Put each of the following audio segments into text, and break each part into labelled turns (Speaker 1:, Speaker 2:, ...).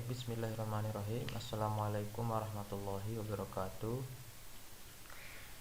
Speaker 1: Bismillahirrahmanirrahim. Assalamualaikum warahmatullahi wabarakatuh.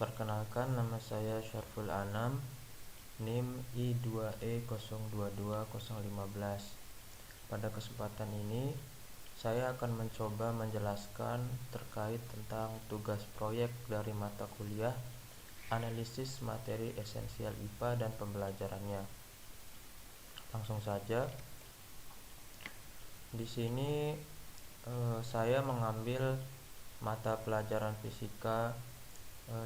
Speaker 1: Perkenalkan, nama saya Syarful Anam, NIM I2E022015. Pada kesempatan ini saya akan mencoba menjelaskan terkait tentang tugas proyek dari mata kuliah Analisis Materi Esensial IPA dan Pembelajarannya. Langsung saja. Di sini saya mengambil mata pelajaran fisika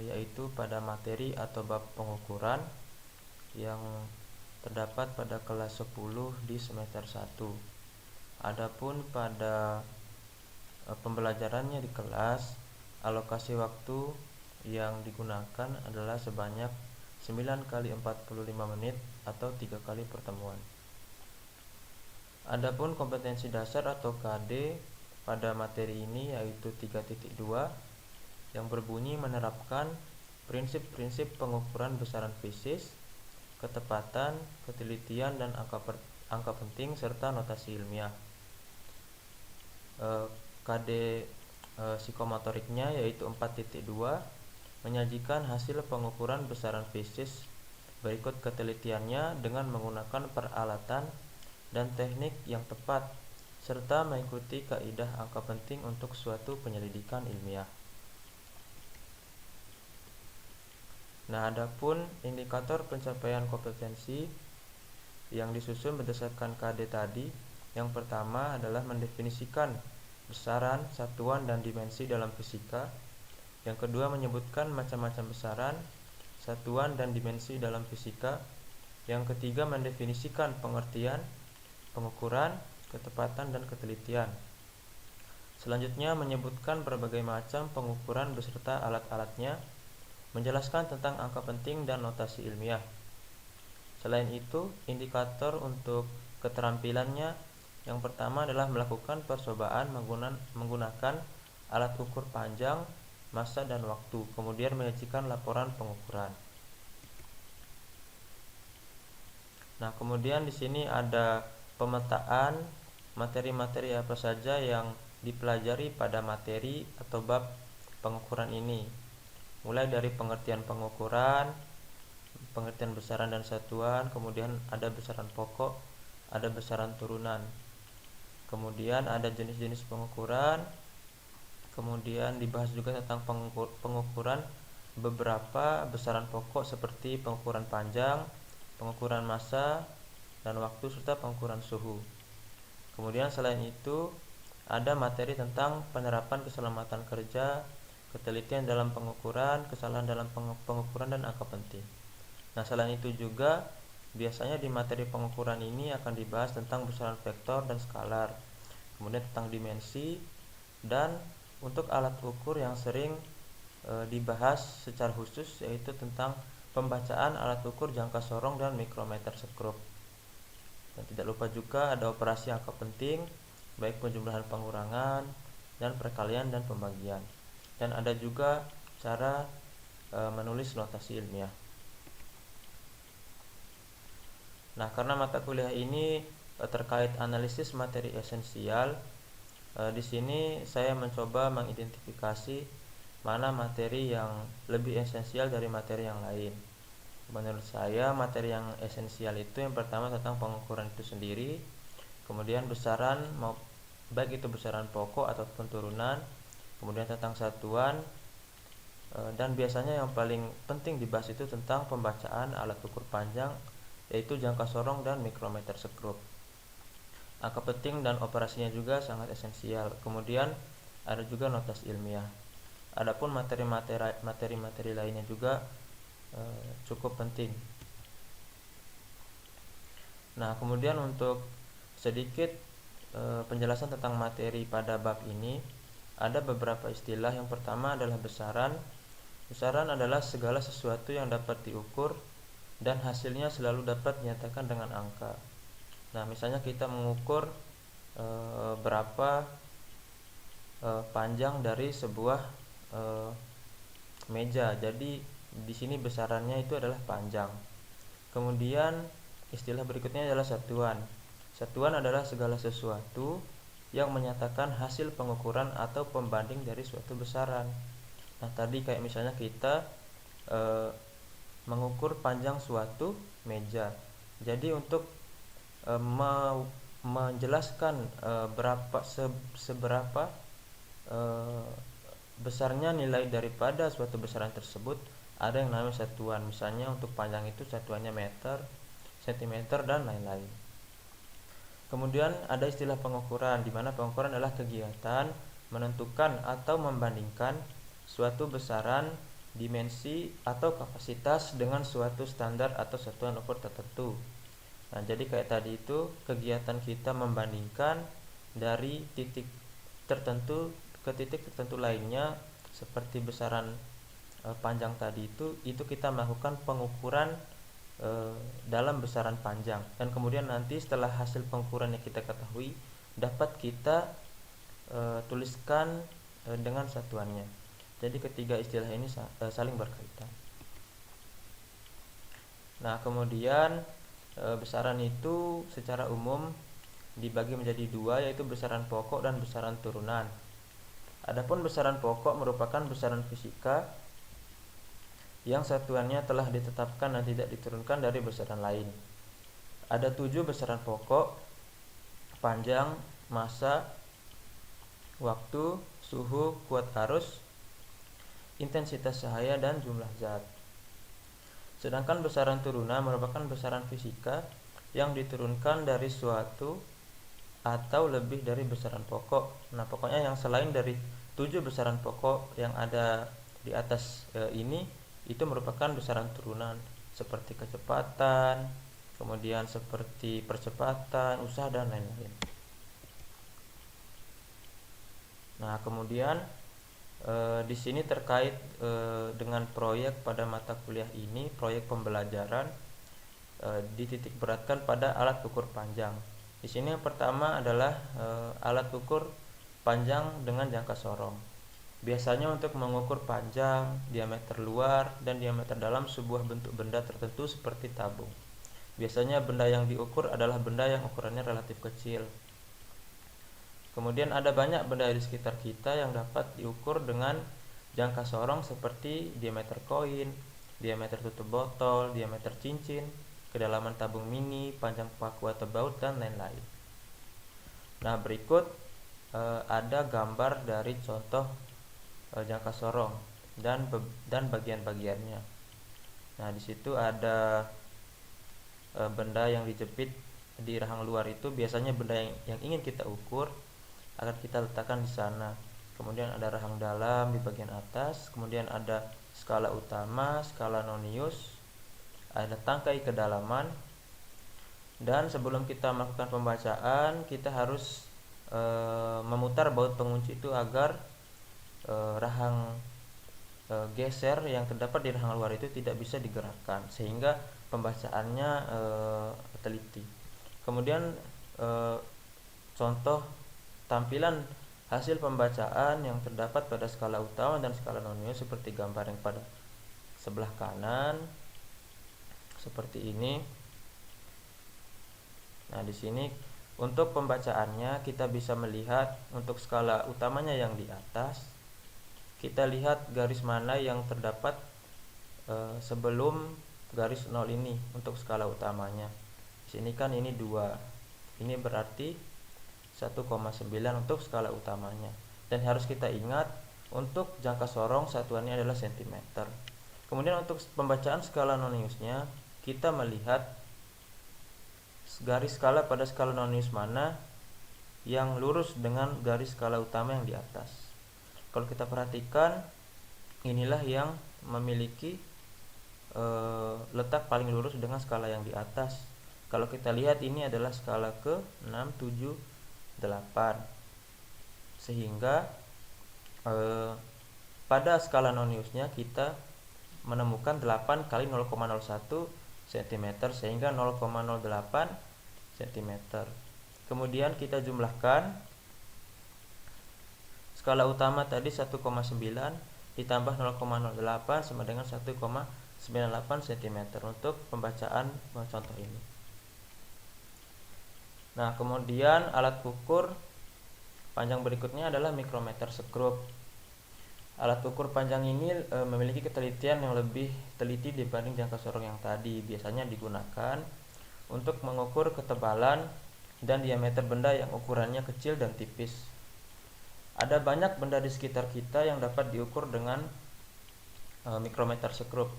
Speaker 1: yaitu pada materi atau bab pengukuran yang terdapat pada kelas 10 di semester 1. Adapun pada pembelajarannya di kelas, alokasi waktu yang digunakan adalah sebanyak 9 kali 45 menit atau 3 kali pertemuan. Adapun kompetensi dasar atau KD pada materi ini yaitu 3.2 yang berbunyi menerapkan prinsip-prinsip pengukuran besaran fisis, ketepatan, ketelitian, dan angka penting serta notasi ilmiah. KD psikomotoriknya yaitu 4.2 menyajikan hasil pengukuran besaran fisis berikut ketelitiannya dengan menggunakan peralatan dan teknik yang tepat, serta mengikuti kaidah angka penting untuk suatu penyelidikan ilmiah. Nah, adapun indikator pencapaian kompetensi yang disusun berdasarkan KD tadi, yang pertama adalah mendefinisikan besaran, satuan, dan dimensi dalam fisika. Yang kedua menyebutkan macam-macam besaran, satuan, dan dimensi dalam fisika. Yang ketiga mendefinisikan pengertian, pengukuran, ketepatan, dan ketelitian. Selanjutnya menyebutkan berbagai macam pengukuran beserta alat-alatnya, menjelaskan tentang angka penting dan notasi ilmiah. Selain itu, indikator untuk keterampilannya yang pertama adalah melakukan percobaan menggunakan alat ukur panjang, massa, dan waktu, kemudian menyajikan laporan pengukuran. Nah, kemudian di sini ada pemetaan materi-materi apa saja yang dipelajari pada materi atau bab pengukuran ini, mulai dari pengertian pengukuran, pengertian besaran dan satuan, kemudian ada besaran pokok, ada besaran turunan, kemudian ada jenis-jenis pengukuran, kemudian dibahas juga tentang pengukuran beberapa besaran pokok seperti pengukuran panjang, pengukuran massa dan waktu, serta pengukuran suhu. Kemudian selain itu ada materi tentang penerapan keselamatan kerja, ketelitian dalam pengukuran, kesalahan dalam pengukuran, dan angka penting. Nah, selain itu juga biasanya di materi pengukuran ini akan dibahas tentang besaran vektor dan skalar, kemudian tentang dimensi, dan untuk alat ukur yang sering dibahas secara khusus yaitu tentang pembacaan alat ukur jangka sorong dan mikrometer skrup. Dan tidak lupa juga ada operasi angka penting, baik penjumlahan, pengurangan, dan perkalian dan pembagian. Dan ada juga cara menulis notasi ilmiah. Nah, karena mata kuliah ini terkait analisis materi esensial, di sini saya mencoba mengidentifikasi mana materi yang lebih esensial dari materi yang lain. Menurut saya materi yang esensial itu yang pertama tentang pengukuran itu sendiri, kemudian besaran baik itu besaran pokok ataupun turunan, kemudian tentang satuan, dan biasanya yang paling penting dibahas itu tentang pembacaan alat ukur panjang yaitu jangka sorong dan mikrometer skrup. Angka penting dan operasinya juga sangat esensial. Kemudian ada juga notasi ilmiah. Adapun materi-materi lainnya juga cukup penting. Nah, kemudian untuk sedikit penjelasan tentang materi pada bab ini, ada beberapa istilah. Yang pertama adalah besaran. Besaran adalah segala sesuatu yang dapat diukur dan hasilnya selalu dapat dinyatakan dengan angka. Nah, misalnya kita mengukur berapa panjang dari sebuah meja. Jadi di sini besarannya itu adalah panjang. Kemudian istilah berikutnya adalah satuan. Satuan adalah segala sesuatu yang menyatakan hasil pengukuran atau pembanding dari suatu besaran. Nah, tadi kayak misalnya kita mengukur panjang suatu meja. Jadi untuk menjelaskan seberapa besarnya nilai daripada suatu besaran tersebut, ada yang namanya satuan. Misalnya untuk panjang itu satuannya meter, sentimeter, dan lain-lain. Kemudian ada istilah pengukuran, di mana pengukuran adalah kegiatan menentukan atau membandingkan suatu besaran, dimensi, atau kapasitas dengan suatu standar atau satuan ukur tertentu. Nah, jadi kayak tadi itu kegiatan kita membandingkan dari titik tertentu ke titik tertentu lainnya, seperti besaran panjang tadi itu kita melakukan pengukuran dalam besaran panjang, dan kemudian nanti setelah hasil pengukuran yang kita ketahui dapat kita tuliskan dengan satuannya. Jadi ketiga istilah ini saling berkaitan. Nah, kemudian besaran itu secara umum dibagi menjadi dua, yaitu besaran pokok dan besaran turunan. Adapun besaran pokok merupakan besaran fisika yang satuannya telah ditetapkan dan tidak diturunkan dari besaran lain. Ada 7 besaran pokok: panjang, massa, waktu, suhu, kuat arus, intensitas cahaya, dan jumlah zat. Sedangkan besaran turunan merupakan besaran fisika yang diturunkan dari suatu atau lebih dari besaran pokok. Nah, pokoknya yang selain dari 7 besaran pokok yang ada di atas ini, itu merupakan besaran turunan, seperti kecepatan, kemudian seperti percepatan, usaha, dan lain-lain. Nah, kemudian di sini terkait dengan proyek pada mata kuliah ini, proyek pembelajaran dititik beratkan pada alat ukur panjang. Di sini yang pertama adalah alat ukur panjang dengan jangka sorong. Biasanya untuk mengukur panjang, diameter luar, dan diameter dalam sebuah bentuk benda tertentu seperti tabung. Biasanya benda yang diukur adalah benda yang ukurannya relatif kecil. Kemudian ada banyak benda di sekitar kita yang dapat diukur dengan jangka sorong, seperti diameter koin, diameter tutup botol, diameter cincin, kedalaman tabung mini, panjang paku atau baut, dan lain-lain. Nah, berikut ada gambar dari contoh jangka sorong dan bagian-bagiannya. Nah, di situ ada benda yang dijepit di rahang luar, itu biasanya benda yang ingin kita ukur akan kita letakkan di sana. Kemudian ada rahang dalam di bagian atas, kemudian ada skala utama, skala nonius, ada tangkai kedalaman. Dan sebelum kita melakukan pembacaan, kita harus memutar baut pengunci itu agar rahang geser yang terdapat di rahang luar itu tidak bisa digerakkan, sehingga pembacaannya teliti. Kemudian contoh tampilan hasil pembacaan yang terdapat pada skala utama dan skala nonius seperti gambar yang pada sebelah kanan seperti ini. Nah, di sini untuk pembacaannya kita bisa melihat untuk skala utamanya yang di atas, kita lihat garis mana yang terdapat sebelum garis 0 ini untuk skala utamanya. Di sini kan ini 2. Ini berarti 1,9 untuk skala utamanya. Dan harus kita ingat untuk jangka sorong satuannya adalah cm. Kemudian untuk pembacaan skala noniusnya, kita melihat garis skala pada skala nonius mana yang lurus dengan garis skala utama yang di atas. Kalau kita perhatikan, inilah yang memiliki letak paling lurus dengan skala yang di atas. Kalau kita lihat, ini adalah skala ke 6, 7, 8. Sehingga pada skala noniusnya kita menemukan 8 kali 0,01 cm, sehingga 0,08 cm. Kemudian kita jumlahkan skala utama tadi 1,9 ditambah 0,08 sama dengan 1,98 cm untuk pembacaan contoh ini. Nah, kemudian alat ukur Panjang berikutnya adalah micrometer skrup. Alat ukur panjang ini memiliki ketelitian yang lebih teliti dibanding jangka sorong yang tadi. Biasanya digunakan untuk mengukur ketebalan dan diameter benda yang ukurannya kecil dan tipis. Ada banyak benda di sekitar kita yang dapat diukur dengan micrometer skrup,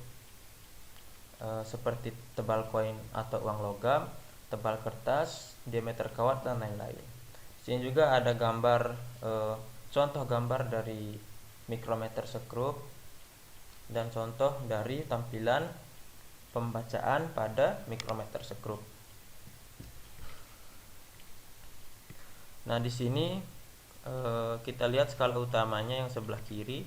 Speaker 1: seperti tebal koin atau uang logam, tebal kertas, diameter kawat, dan lain-lain. Sini juga ada gambar, contoh gambar dari micrometer skrup dan contoh dari tampilan pembacaan pada micrometer skrup. Nah, di sini kita lihat skala utamanya yang sebelah kiri.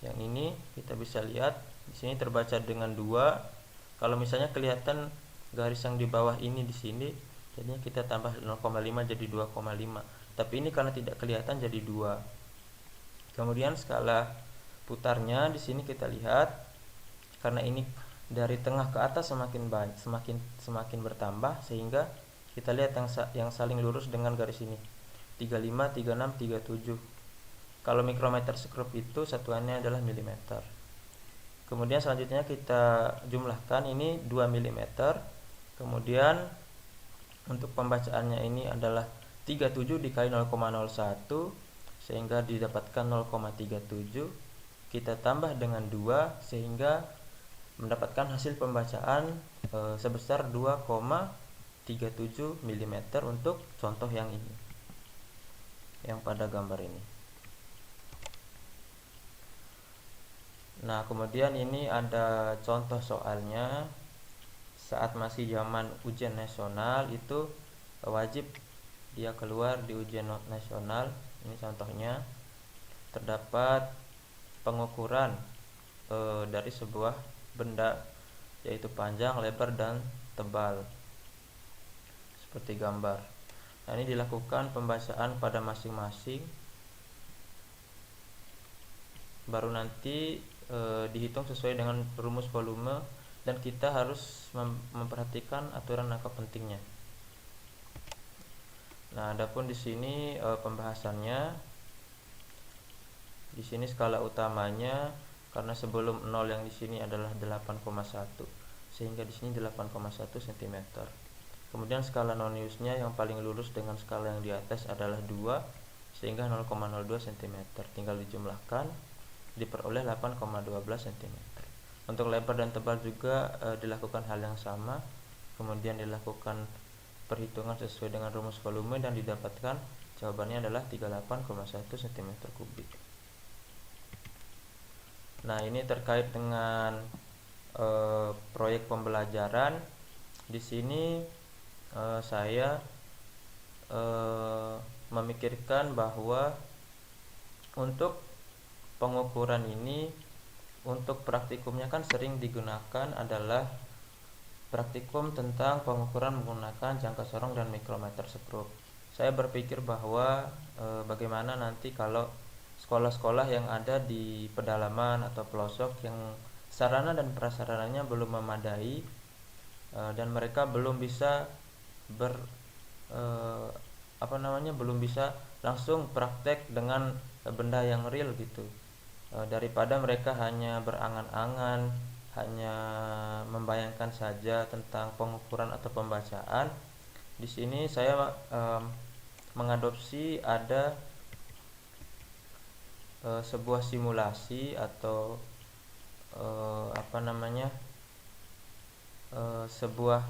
Speaker 1: Yang ini kita bisa lihat di sini terbaca dengan 2. Kalau misalnya kelihatan garis yang di bawah ini di sini, jadinya kita tambah 0,5 jadi 2,5. Tapi ini karena tidak kelihatan jadi 2. Kemudian skala putarnya di sini kita lihat, karena ini dari tengah ke atas semakin bertambah, sehingga kita lihat yang saling lurus dengan garis ini 35, 36, 37. Kalau micrometer skrup itu satuannya adalah milimeter. Kemudian selanjutnya kita jumlahkan, ini 2 mm. Kemudian untuk pembacaannya ini adalah 37 dikali 0,01 sehingga didapatkan 0,37. Kita tambah dengan 2 sehingga mendapatkan hasil pembacaan sebesar 2,37 mm untuk contoh yang ini, yang pada gambar ini. Nah, kemudian ini ada contoh soalnya. Saat masih zaman ujian nasional itu wajib dia keluar di ujian nasional. Ini contohnya, terdapat pengukuran dari sebuah benda, yaitu panjang, lebar, dan tebal, seperti gambar. Nah, ini dilakukan pembacaan pada masing-masing, baru nanti dihitung sesuai dengan rumus volume, dan kita harus memperhatikan aturan angka pentingnya. Nah, adapun di sini pembahasannya, di sini skala utamanya, karena sebelum 0 yang di sini adalah 8,1 sehingga di sini 8,1 cm. Kemudian skala noniusnya yang paling lurus dengan skala yang di atas adalah 2 sehingga 0,02 cm. Tinggal dijumlahkan, diperoleh 8,12 cm. Untuk lebar dan tebal juga dilakukan hal yang sama. Kemudian dilakukan perhitungan sesuai dengan rumus volume dan didapatkan jawabannya adalah 38,1 cm3. Nah, ini terkait dengan proyek pembelajaran. Di sini saya memikirkan bahwa untuk pengukuran ini, untuk praktikumnya kan sering digunakan adalah praktikum tentang pengukuran menggunakan jangka sorong dan micrometer skrup. Saya berpikir bahwa bagaimana nanti kalau sekolah-sekolah yang ada di pedalaman atau pelosok yang sarana dan prasarananya belum memadai dan mereka belum bisa belum bisa langsung praktek dengan benda yang real gitu. Daripada mereka hanya berangan-angan, hanya membayangkan saja tentang pengukuran atau pembacaan. Di sini saya mengadopsi ada sebuah simulasi atau sebuah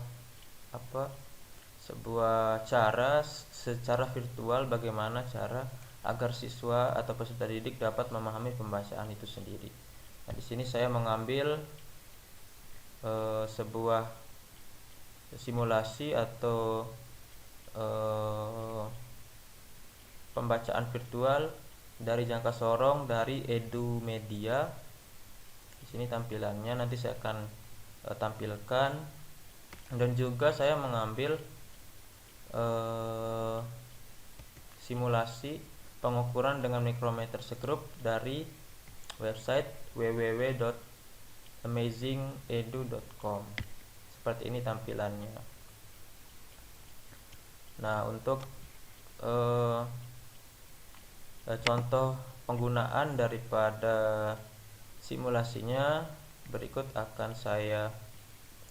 Speaker 1: cara secara virtual bagaimana cara agar siswa atau peserta didik dapat memahami pembacaan itu sendiri. Nah, di sini saya mengambil sebuah simulasi atau pembacaan virtual dari jangka sorong dari Edumedia. Di sini tampilannya nanti saya akan tampilkan, dan juga saya mengambil simulasi pengukuran dengan micrometer skrup dari website www.amazingedu.com. Seperti ini tampilannya. Nah, untuk contoh penggunaan daripada simulasinya berikut akan saya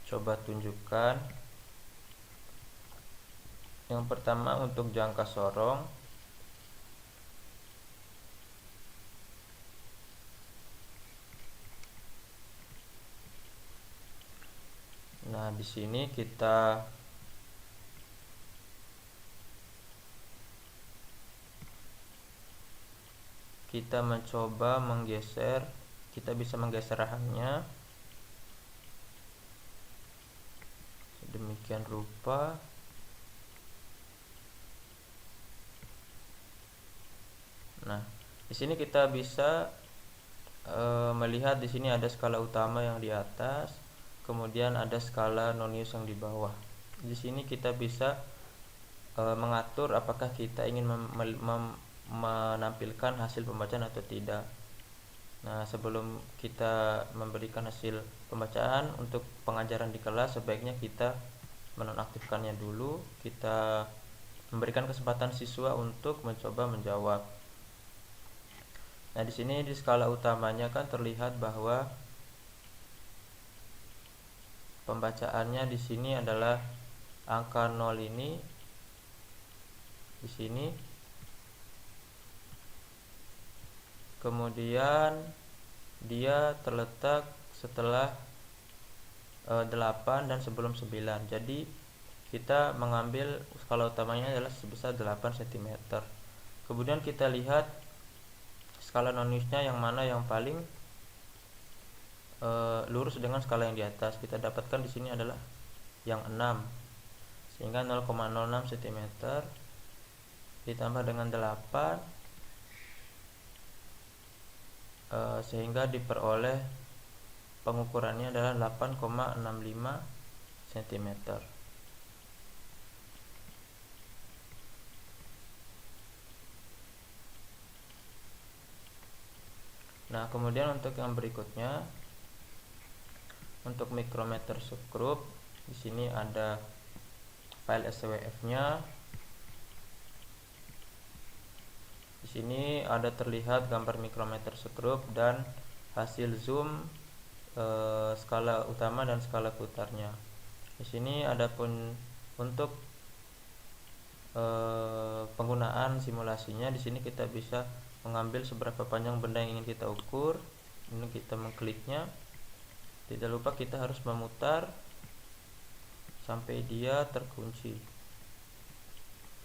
Speaker 1: coba tunjukkan. Yang pertama untuk jangka sorong. Nah, di sini kita mencoba menggeser, kita bisa menggeser rahangnya sedemikian rupa. Nah, di sini kita bisa melihat di sini ada skala utama yang di atas, kemudian ada skala nonius yang di bawah. Di sini kita bisa mengatur apakah kita ingin menampilkan hasil pembacaan atau tidak. Nah, sebelum kita memberikan hasil pembacaan untuk pengajaran di kelas, sebaiknya kita menonaktifkannya dulu. Kita memberikan kesempatan siswa untuk mencoba menjawab. Nah, di sini di skala utamanya kan terlihat bahwa pembacaannya di sini adalah angka 0 ini di sini. Kemudian dia terletak setelah 8 dan sebelum 9. Jadi kita mengambil skala utamanya adalah sebesar 8 cm. Kemudian kita lihat skala noniusnya yang mana yang paling lurus dengan skala yang di atas. Kita dapatkan di sini adalah yang 6, sehingga 0,06 cm ditambah dengan 8 sehingga diperoleh pengukurannya adalah 8,65 cm. Nah, kemudian untuk yang berikutnya, untuk mikrometer subgroup, di sini ada file SWF-nya. Di sini ada terlihat gambar mikrometer subgroup dan hasil zoom skala utama dan skala putarnya. Di sini adapun untuk penggunaan simulasinya, di sini kita bisa mengambil seberapa panjang benda yang ingin kita ukur. Ini kita mengkliknya. Tidak lupa kita harus memutar sampai dia terkunci.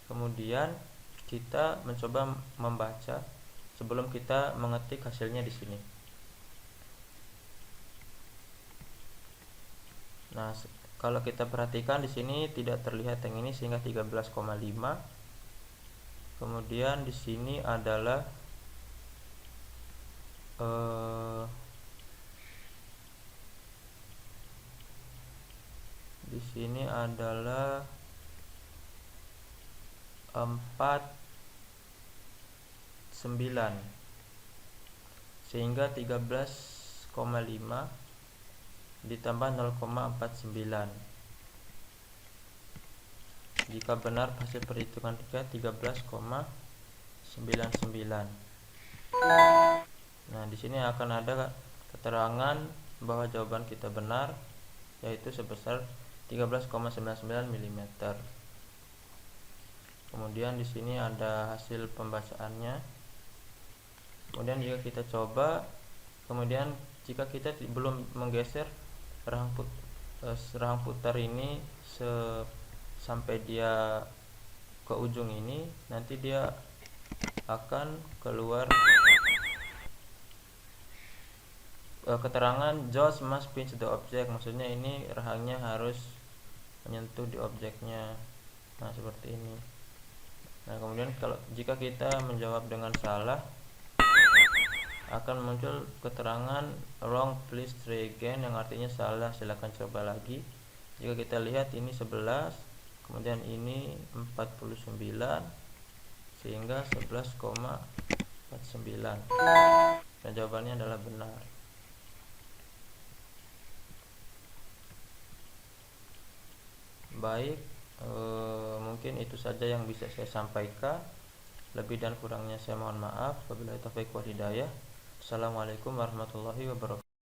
Speaker 1: Kemudian kita mencoba membaca sebelum kita mengetik hasilnya di sini. Nah, kalau kita perhatikan di sini tidak terlihat yang ini sehingga 13,5. Kemudian di sini adalah di sini adalah 49 sehingga 13,5 ditambah 0,49. Jika benar hasil perhitungan kita 13,99. Nah, di sini akan ada keterangan bahwa jawaban kita benar, yaitu sebesar 13,99 mm. Kemudian di sini ada hasil pembacaannya. Kemudian jika kita coba, kemudian jika kita belum menggeser rahang putar ini sampai dia ke ujung ini, nanti dia akan keluar keterangan jaws must pinch the object. Maksudnya ini rahangnya harus menyentuh di objeknya. Nah, seperti ini. Nah, kemudian jika kita menjawab dengan salah, akan muncul keterangan wrong, please try again, yang artinya salah, silakan coba lagi. Jika kita lihat ini 11, kemudian ini 49, sehingga 11,49. Dan jawabannya adalah benar. Baik, mungkin itu saja yang bisa saya sampaikan. Lebih dan kurangnya saya mohon maaf. Wabillahi taufiq wal hidayah. Assalamualaikum warahmatullahi wabarakatuh.